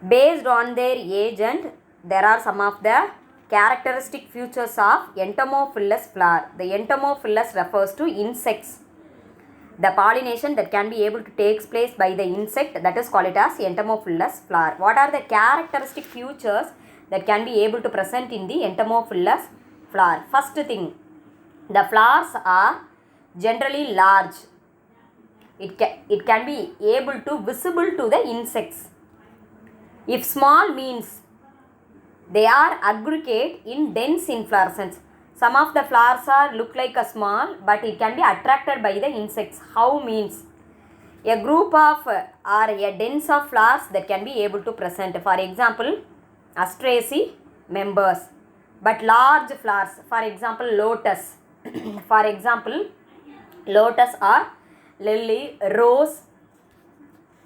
Based on their age and there are some of the characteristic features of entomophilous flower. The entomophilous refers to insects. The pollination that can be able to take place by the insect, that is called it as entomophilous flower. What are the characteristic features that can be able to present in the entomophilous flower? First thing, the flowers are generally large. It can be able to visible to the insects. If small means they are aggregate in dense inflorescence. Some of the flowers are look like a small, but it can be attracted by the insects. How means a group of or a dense of flowers that can be able to present. For example, Asteraceae members. But large flowers, for example, lotus. For example, lotus or lily, rose.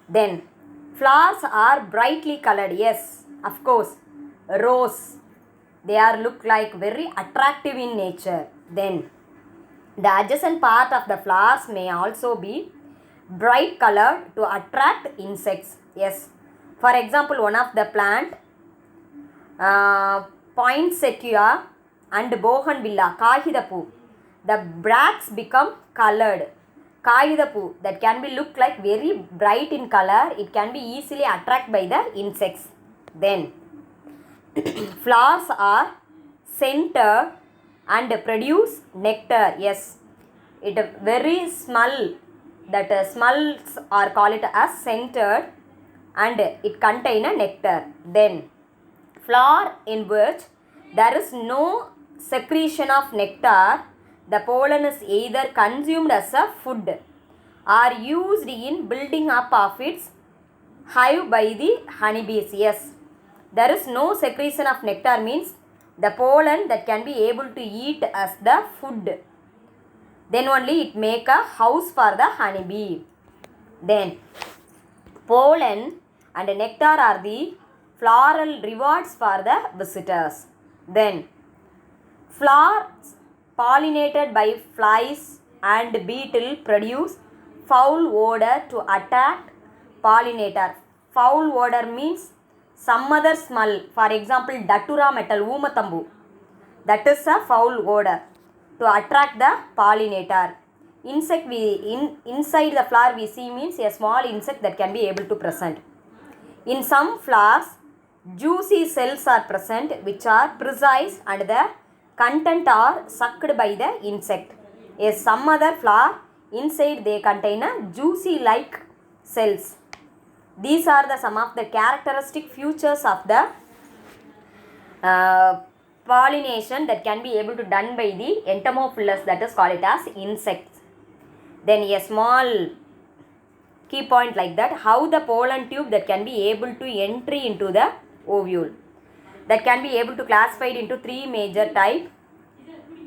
Then flowers are brightly colored. Yes, of course. Rose, they are look like very attractive in nature. Then the adjacent part of the flowers may also be bright colored to attract insects. Yes, for example, one of the plant poinsettia and bougainvillea, kahidapu, the bracts become colored. Kahidapu that can be look like very bright in color, it can be easily attracted by the insects. Then flowers are scented and produce nectar. Yes, it very smell, that smells are called it as scented and it contain a nectar. Then flower in which there is no secretion of nectar, the pollen is either consumed as a food or used in building up of its hive by the honeybees. Yes, there is no secretion of nectar means the pollen that can be able to eat as the food. Then only it make a house for the honeybee. Then pollen and nectar are the floral rewards for the visitors. Then flowers pollinated by flies and beetle produce foul odor to attract pollinator. Foul odor means some other smell. For example, datura metal, oomatambu. That is a foul odor to attract the pollinator. Insect inside the flower we see means a small insect that can be able to present. In some flowers, juicy cells are present which are precise and the content are sucked by the insect. As some other flower, inside they contain a juicy like cells. These are the some of the characteristic features of the pollination that can be able to done by the entomophilous, that is called it as insects. Then a small key point like that, how the pollen tube that can be able to entry into the ovule. That can be able to classified into three major type.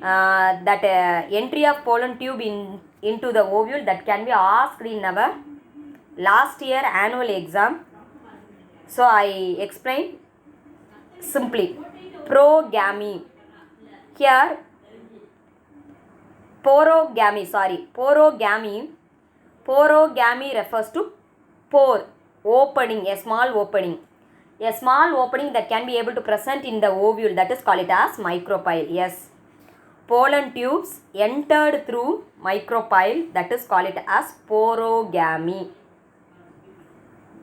Entry of pollen tube into the ovule that can be asked in our last year annual exam. So I explain simply. Progamy. Here porogamy refers to pore, opening, a small opening. A small opening that can be able to present in the ovule, that is called it as micropyle. Yes, pollen tubes entered through micropyle, that is called it as porogamy.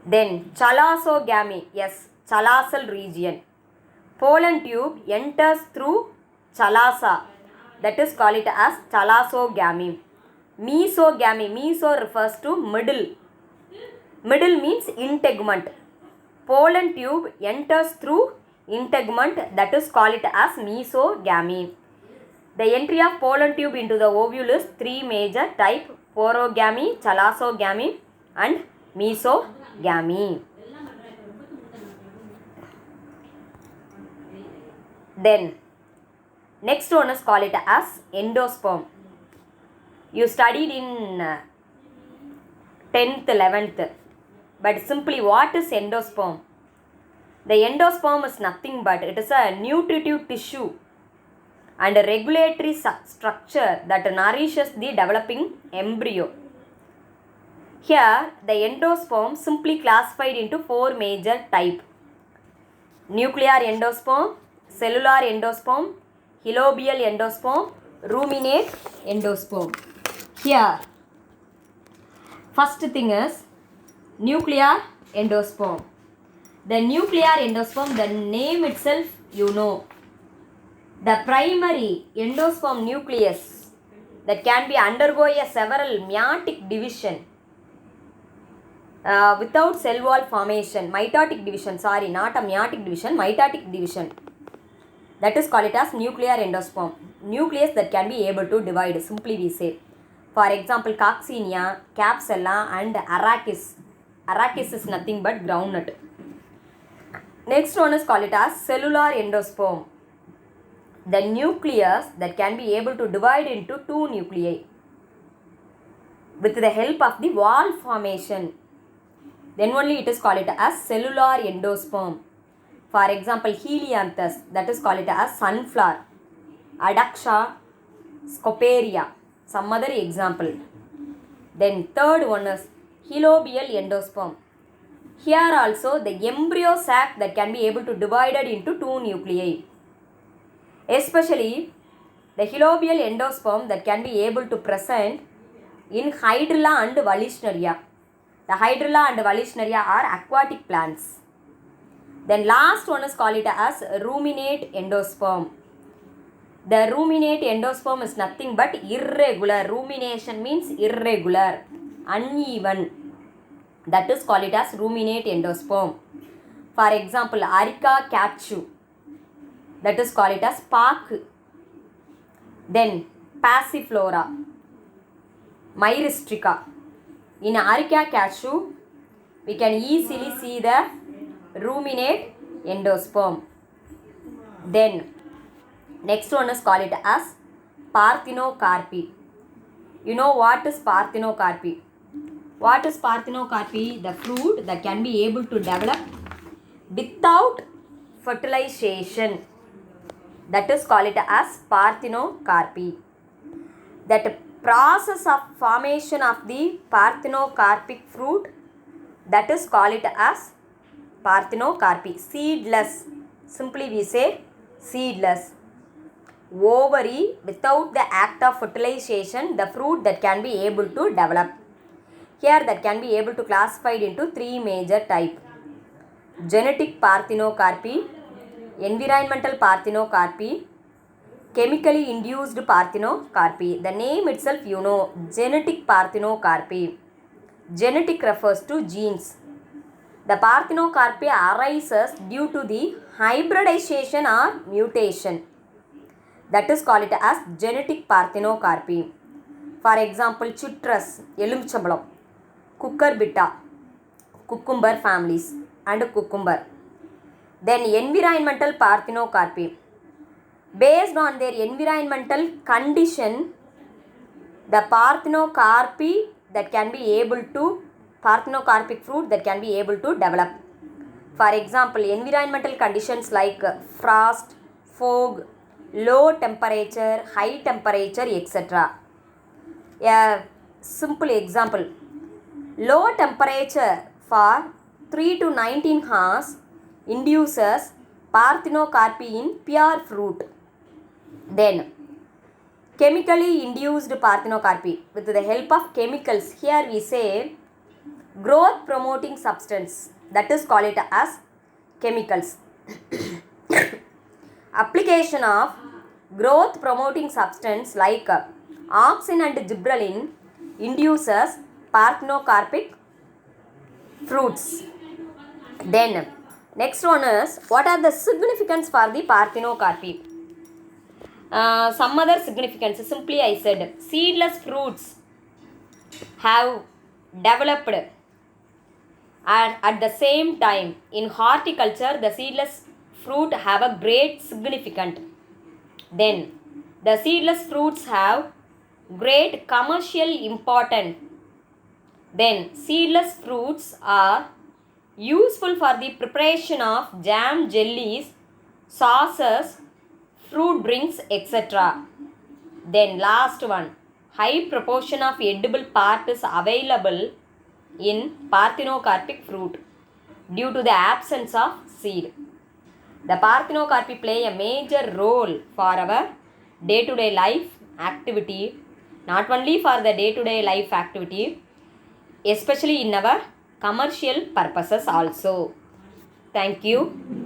Then chalasogamy, yes, chalasal region. Pollen tube enters through chalasa, that is called it as chalasogamy. Mesogamy, meso refers to middle. Middle means integument. Pollen tube enters through integument, that is called it as mesogamy. The entry of pollen tube into the ovule is three major type: porogamy, chalasogamy and mesogamy. Then next one is called it as endosperm. You studied in 10th, 11th. But simply what is endosperm? The endosperm is nothing but it is a nutritive tissue and a regulatory structure that nourishes the developing embryo. Here the endosperm simply classified into four major type. nuclear endosperm, cellular endosperm, halobial endosperm, ruminate endosperm. Here, first thing is nuclear endosperm. The nuclear endosperm, the name itself you know. The primary endosperm nucleus that can be undergo a several meiotic division without cell wall formation, mitotic division, sorry, not a meiotic division, mitotic division. That is called it as nuclear endosperm. Nucleus that can be able to divide, simply we say. For example, coccinia, capsella and arachis. Arachis is nothing but groundnut. Next one is called it as cellular endosperm. The nucleus that can be able to divide into two nuclei with the help of the wall formation. Then only it is called as cellular endosperm. For example, helianthus, that is called as sunflower. Adaxa, scoparia, some other example. Then third one is halobial endosperm. Here also the embryo sac that can be able to divided into two nuclei. Especially the halobial endosperm that can be able to present in Hydrilla and Vallisneria. The Hydrilla and Vallisneria are aquatic plants. Then last one is called it as ruminate endosperm. The ruminate endosperm is nothing but irregular. Rumination means irregular, uneven. That is called it as ruminate endosperm. For example, Areca catechu. That is called it as Park. Then Passiflora, Myristica. In Areca catechu, we can easily see the ruminate endosperm. Then next one is called it as Parthenocarpy. You know what is Parthenocarpy? What is Parthenocarpy? The fruit that can be able to develop without fertilization. That is called it as Parthenocarpy. That process of formation of the parthenocarpic fruit, that is called it as Parthenocarpy. Seedless. Simply we say seedless. Ovary without the act of fertilization, the fruit that can be able to develop. Here that can be able to classified into three major types. Genetic Parthenocarpy, environmental Parthenocarpy, chemically induced Parthenocarpy. The name itself you know, genetic Parthenocarpy. Genetic refers to genes. The Parthenocarpy arises due to the hybridization or mutation. That is called it as genetic Parthenocarpy. For example, citrus, elumichamblam, cucurbita, cucumber families and cucumber. Then environmental Parthenocarpy. Based on their environmental condition, the Parthenocarpy that can be able to, Parthenocarpic fruit that can be able to develop. For example, environmental conditions like frost, fog, low temperature, high temperature, etc. A simple example, low temperature for 3 to 19 hours induces Parthenocarpy in pure fruit. Then chemically induced Parthenocarpy with the help of chemicals. Here we say growth promoting substance, that is called it as chemicals. Application of growth promoting substance like auxin and gibberellin induces Parthenocarpic fruits. Then next one is, what are the significance for the Parthenocarpy? Some other significance, simply I said, seedless fruits have developed, and at the same time in horticulture the seedless fruit have a great significance. Then the seedless fruits have great commercial importance. Then seedless fruits are useful for the preparation of jam, jellies, sauces, fruit drinks, etc. Then last one, high proportion of edible part is available in Parthenocarpic fruit due to the absence of seed. The Parthenocarpi play a major role for our day-to-day life activity, not only for the day-to-day life activity, especially in our commercial purposes also. Thank you.